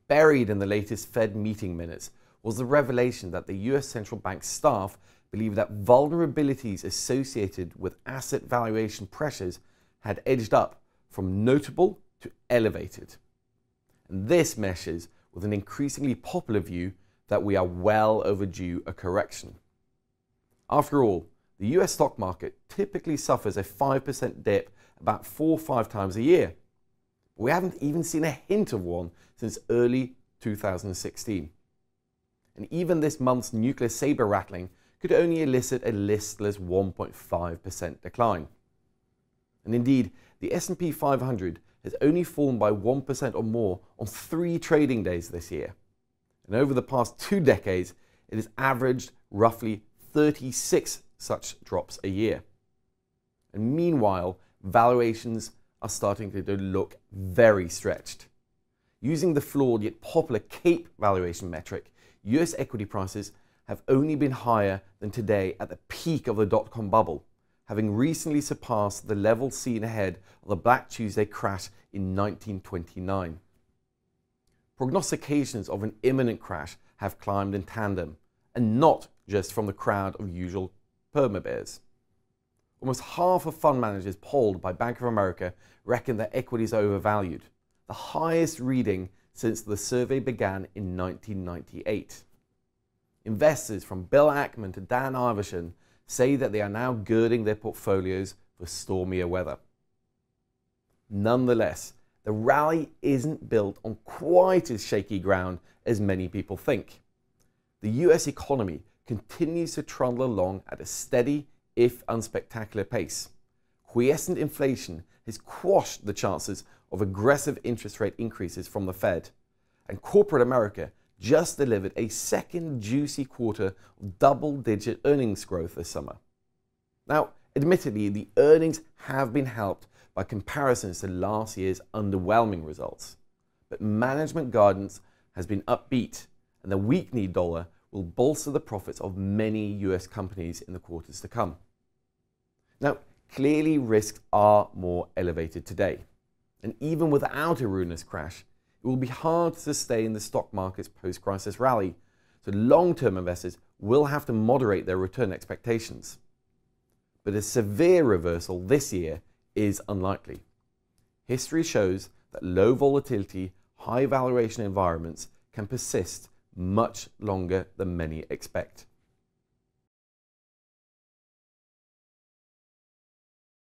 Buried in the latest Fed meeting minutes was the revelation that the US central bank staff believed that vulnerabilities associated with asset valuation pressures had edged up from notable to elevated. And this meshes with an increasingly popular view that we are well overdue a correction. After all, the US stock market typically suffers a 5% dip about 4 or 5 times a year. We haven't even seen a hint of one since early 2016. And even this month's nuclear saber rattling could only elicit a listless 1.5% decline. And indeed, the S&P 500 has only fallen by 1% or more on 3 trading days this year. And over the past 2 decades, it has averaged roughly 36 such drops a year. And meanwhile, valuations are starting to look very stretched. Using the flawed yet popular CAPE valuation metric, US equity prices have only been higher than today at the peak of the dot-com bubble, having recently surpassed the level seen ahead of the Black Tuesday crash in 1929. Prognostications of an imminent crash have climbed in tandem, and not just from the crowd of usual perma-bears. Almost half of fund managers polled by Bank of America reckon that equities are overvalued, the highest reading since the survey began in 1998. Investors from Bill Ackman to Dan Iverson say that they are now girding their portfolios for stormier weather. Nonetheless, the rally isn't built on quite as shaky ground as many people think. The US economy continues to trundle along at a steady, if unspectacular pace. Quiescent inflation has quashed the chances of aggressive interest rate increases from the Fed, and corporate America just delivered a second juicy quarter of double-digit earnings growth this summer. Now, admittedly, the earnings have been helped by comparisons to last year's underwhelming results, but management guidance has been upbeat, and the weakening dollar will bolster the profits of many US companies in the quarters to come. Now, clearly risks are more elevated today, and even without a ruinous crash, it will be hard to sustain the stock market's post-crisis rally, so long-term investors will have to moderate their return expectations. But a severe reversal this year is unlikely. History shows that low volatility, high valuation environments can persist much longer than many expect.